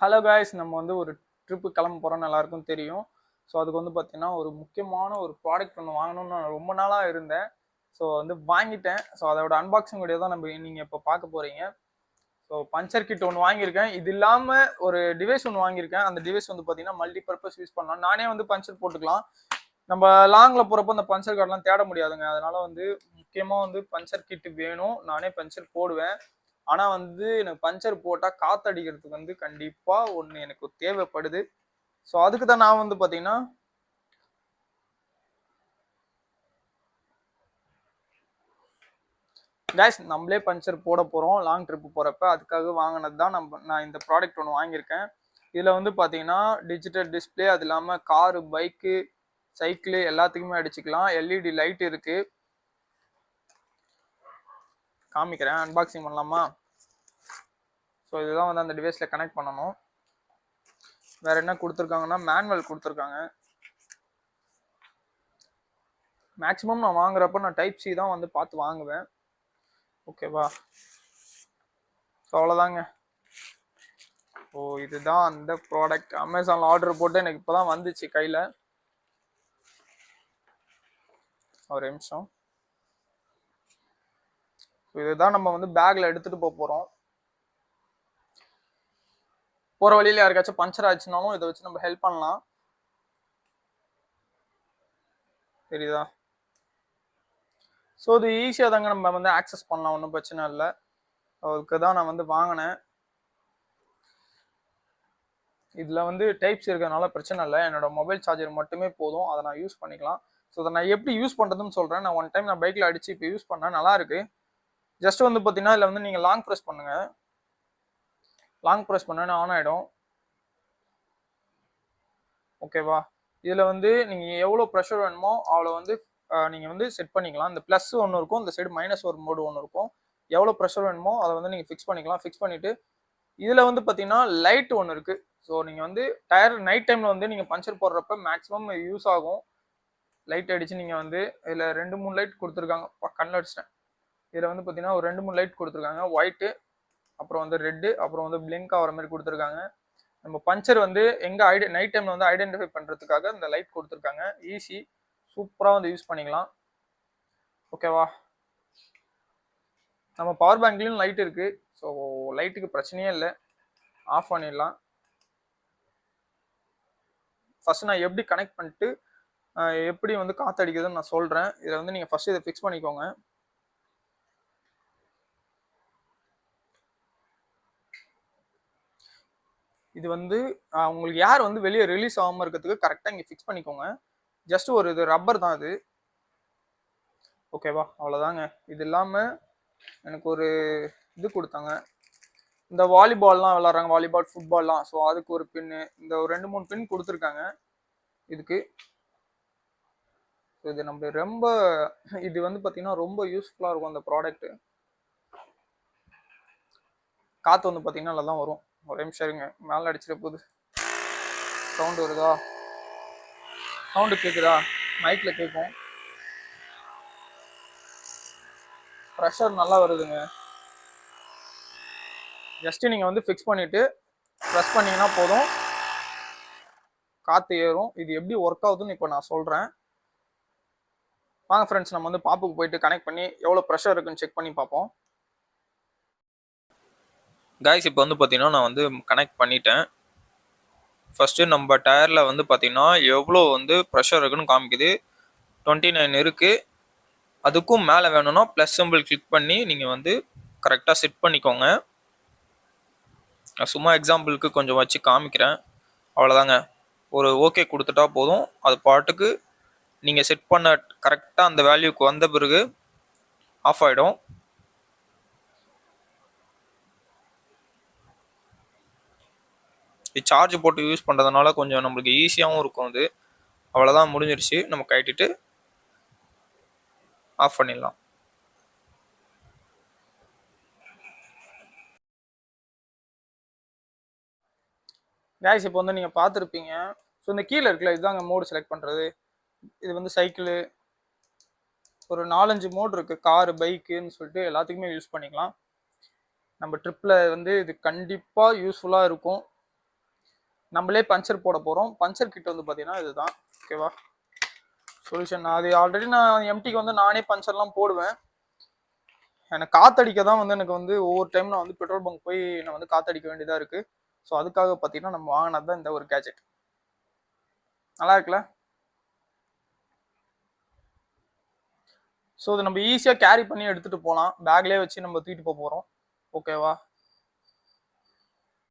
Hello guys, நம்ம வந்து ஒரு ட்ரிப்பு கிளம்ப போகிறோம், எல்லாருக்கும் தெரியும். ஸோ அதுக்கு வந்து பார்த்தீங்கன்னா ஒரு முக்கியமான ஒரு ப்ராடக்ட் ஒன்று வாங்கணும்னு நான் ரொம்ப நாளாக இருந்தேன். ஸோ வந்து வாங்கிட்டேன். ஸோ அதோட அன்பாக்சிங் வீடியோ தான் நீங்கள் இப்போ பார்க்க போகிறீங்க. ஸோ பஞ்சர் கிட் ஒன்று வாங்கியிருக்கேன். இது இல்லாமல் ஒரு டிவைஸ் ஒன்று வாங்கியிருக்கேன். அந்த டிவைஸ் வந்து பார்த்தீங்கன்னா மல்டி பர்பஸ் யூஸ் பண்ணலாம். நானே வந்து பஞ்சர் போட்டுக்கலாம். நம்ம லாங்கில் போகிறப்போ அந்த பஞ்சர் கார்டெலாம் தேட முடியாதுங்க. அதனால வந்து முக்கியமாக வந்து பஞ்சர் கிட் வேணும். நானே பஞ்சர் போடுவேன். ஆனால் வந்து எனக்கு பஞ்சர் போட்டால் காற்றடிக்கிறதுக்கு வந்து கண்டிப்பாக ஒன்று எனக்கு தேவைப்படுது. ஸோ அதுக்கு தான் நான் வந்து பார்த்தீங்கன்னா கைஸ் நம்மளே பஞ்சர் போட போகிறோம் லாங் ட்ரிப்பு போகிறப்ப. அதுக்காக வாங்கினது தான் நான் இந்த ப்ராடக்ட் ஒன்று வாங்கியிருக்கேன். இதில் வந்து பார்த்தீங்கன்னா டிஜிட்டல் டிஸ்பிளே, அது இல்லாமல் காரு, பைக்கு, சைக்கிளு எல்லாத்துக்குமே அடிச்சுக்கலாம். எல்இடி லைட் இருக்குது. காமிக்கிறேன், அன்பாக்சிங் பண்ணலாமா? ஸோ இதுதான் வந்து அந்த டிவைஸில் கனெக்ட் பண்ணணும். வேறு என்ன கொடுத்துருக்காங்கன்னா மேனுவல் கொடுத்துருக்காங்க. மேக்ஸிமம் நான் வாங்குறப்ப நான் டைப் சி தான் வந்து பார்த்து வாங்குவேன். ஓகேவா? ஸோ அவ்வளோதாங்க. ஓ இதுதான் அந்த ப்ராடக்ட். அமேசானில் ஆர்டர் போட்டு எனக்கு இப்போ தான் வந்துச்சு கையில். ஒரு நிமிஷம். இதுதான் நம்ம வந்து பேக்கில் எடுத்துகிட்டு போக போகிறோம். போகிற வழியில் யாருக்காச்சும் பஞ்சர் ஆச்சுனாலும் இதை வச்சு நம்ம ஹெல்ப் பண்ணலாம். தெரியுதா? ஸோ இது ஈஸியாக தாங்க நம்ம வந்து ஆக்சஸ் பண்ணலாம், ஒன்றும் பிரச்சனை இல்லை. அதுக்கு தான் நான் வந்து வாங்கினேன். இதில் வந்து டைப்ஸ் இருக்கிறதுனால பிரச்சனை இல்லை. என்னோட மொபைல் சார்ஜர் மட்டுமே போதும், அதை நான் யூஸ் பண்ணிக்கலாம். ஸோ அதை நான் எப்படி யூஸ் பண்ணுறதுன்னு சொல்கிறேன். நான் ஒன் டைம் நான் பைக்கில் அடித்து இப்போ யூஸ் பண்ணேன், நல்லா இருக்கு. ஜஸ்ட் வந்து பார்த்தீங்கன்னா இதில் வந்து நீங்கள் லாங் ப்ரெஸ் பண்ணுங்க. லாங் ப்ரெஸ் பண்ணோன்னு ஆன் ஆகிடும். ஓகேவா? இதில் வந்து நீங்கள் எவ்வளோ ப்ரெஷர் வேணுமோ அவ்வளோ வந்து நீங்கள் வந்து செட் பண்ணிக்கலாம். இந்த ப்ளஸ் ஒன்று இருக்கும், இந்த சைடு மைனஸ் ஒரு மோடு ஒன்று இருக்கும். எவ்வளோ ப்ரெஷர் வேணுமோ அதை வந்து நீங்கள் ஃபிக்ஸ் பண்ணிக்கலாம். ஃபிக்ஸ் பண்ணிவிட்டு இதில் வந்து பார்த்தீங்கன்னா லைட் ஒன்று இருக்குது. ஸோ நீங்கள் வந்து டயர் நைட் டைமில் வந்து நீங்கள் பஞ்சர் போடுறப்ப மேக்ஸிமம் யூஸ் ஆகும். லைட் அடித்து நீங்கள் வந்து இதில் 2-3 லைட் கொடுத்துருக்காங்க. கண்ணில் அடிச்சிட்டேன். இதில் வந்து பார்த்தீங்கன்னா ஒரு 2-3 லைட் கொடுத்துருக்காங்க. ஒயிட்டு, அப்புறம் வந்து ரெட்டு, அப்புறம் வந்து பிளிங்க் ஆகிற மாதிரி கொடுத்துருக்காங்க. நம்ம பஞ்சர் வந்து எங்கே நைட் டைமில் வந்து ஐடென்டிஃபை பண்ணுறதுக்காக இந்த லைட் கொடுத்துருக்காங்க. ஈஸி, சூப்பராக வந்து யூஸ் பண்ணிக்கலாம். ஓகேவா? நம்ம பவர் பேங்க்லேயும் லைட் இருக்குது. ஸோ லைட்டுக்கு பிரச்சனையே இல்லை, ஆஃப் பண்ணிடலாம். ஃபஸ்ட்டு நான் எப்படி கனெக்ட் பண்ணிட்டு எப்படி வந்து காற்றடிக்குதுன்னு நான் சொல்கிறேன். இதில் வந்து நீங்கள் ஃபஸ்ட்டு இதை ஃபிக்ஸ் பண்ணிக்கோங்க. இது வந்து உங்களுக்கு ஏர் வந்து வெளியே ரிலீஸ் ஆகாமல் இருக்கிறதுக்கு கரெக்டாக இங்கே ஃபிக்ஸ் பண்ணிக்கோங்க. ஜஸ்ட் ஒரு இது ரப்பர் தான் இது. ஓகேவா? அவ்வளோதாங்க. இது இல்லாமல் எனக்கு ஒரு இது கொடுத்தாங்க. இந்த வாலிபால்லாம் விளாட்றாங்க, வாலிபால், ஃபுட்பால்லாம். ஸோ அதுக்கு ஒரு பின்னு, இந்த ஒரு 2-3 பின் கொடுத்துருக்காங்க இதுக்கு. இது நம்ம ரொம்ப இது வந்து பார்த்தீங்கன்னா ரொம்ப யூஸ்ஃபுல்லாக இருக்கும் அந்த ப்ராடக்ட்டு. காற்று வந்து பார்த்தீங்கன்னா நல்லா தான் வரும். ஒரே நிமிஷம் இருங்க, மேலே அடிச்சிட போகுது. சவுண்டு வருதா? சவுண்டு கேட்குதா? மைக்கில் கேட்கும். ப்ரெஷர் நல்லா வருதுங்க. ஜஸ்ட்டு நீங்கள் வந்து ஃபிக்ஸ் பண்ணிவிட்டு ப்ரெஸ் பண்ணிங்கன்னா போதும், காற்று ஏறும். இது எப்படி ஒர்க் ஆகுதுன்னு இப்போ நான் சொல்கிறேன். வாங்க ஃப்ரெண்ட்ஸ், நம்ம வந்து பாப்புக்கு போயிட்டு கனெக்ட் பண்ணி எவ்வளோ ப்ரெஷர் இருக்குன்னு செக் பண்ணி பார்ப்போம். காய்ஸ் இப்போ வந்து பார்த்தீங்கன்னா நான் வந்து கனெக்ட் பண்ணிட்டேன். ஃபஸ்ட்டு நம்ம டயரில் வந்து பார்த்தீங்கன்னா எவ்வளோ வந்து ப்ரெஷர் இருக்குன்னு காமிக்குது. 29 இருக்குது. அதுக்கும் மேலே வேணும்னா ப்ளஸ் சிம்பிள் கிளிக் பண்ணி நீங்கள் வந்து கரெக்டாக செட் பண்ணிக்கோங்க. நான் சும்மா எக்ஸாம்பிளுக்கு கொஞ்சம் வச்சு காமிக்கிறேன். அவ்வளோதாங்க. ஒரு ஓகே கொடுத்துட்டா போதும். அது பாட்டுக்கு நீங்கள் செட் பண்ண கரெக்டாக அந்த வேல்யூக்கு வந்த பிறகு ஆஃப் ஆகிடும். இது சார்ஜ் போட்டு யூஸ் பண்ணுறதுனால கொஞ்சம் நம்மளுக்கு ஈஸியாகவும் இருக்கும். அது அவ்வளோதான், முடிஞ்சிருச்சு. நம்ம கட்டிட்டு ஆஃப் பண்ணிடலாம். கேஸ் இப்போ வந்து நீங்கள் பார்த்துருப்பீங்க. ஸோ இந்த கீழே இருக்குல்ல, இதுதாங்க மோடு செலக்ட் பண்ணுறது. இது வந்து சைக்கிளு, ஒரு 4-5 மோடு இருக்குது. காரு, பைக்குன்னு சொல்லிட்டு எல்லாத்துக்குமே யூஸ் பண்ணிக்கலாம். நம்ம ட்ரிப்பில் வந்து இது கண்டிப்பாக யூஸ்ஃபுல்லாக இருக்கும். நம்மளே பஞ்சர் போட போகிறோம். பஞ்சர் கிட் வந்து பார்த்தீங்கன்னா இதுதான். ஓகேவா, சொல்யூஷன். அது ஆல்ரெடி நான் எம்டிக்கு வந்து நானே பஞ்சர்லாம் போடுவேன். எனக்கு காத்தடிக்க தான் வந்து எனக்கு வந்து ஒவ்வொரு டைம் நான் வந்து பெட்ரோல் பங்க் போய் நான் வந்து காத்தடிக்க வேண்டியதாக இருக்குது. ஸோ அதுக்காக பார்த்தீங்கன்னா நம்ம வாங்கினது தான் இந்த ஒரு கேஜெட். நல்லா இருக்குல்ல? ஸோ இது நம்ம ஈஸியாக கேரி பண்ணி எடுத்துகிட்டு போகலாம். பேக்லேயே வச்சு நம்ம தூக்கிட்டு போக போகிறோம். ஓகேவா,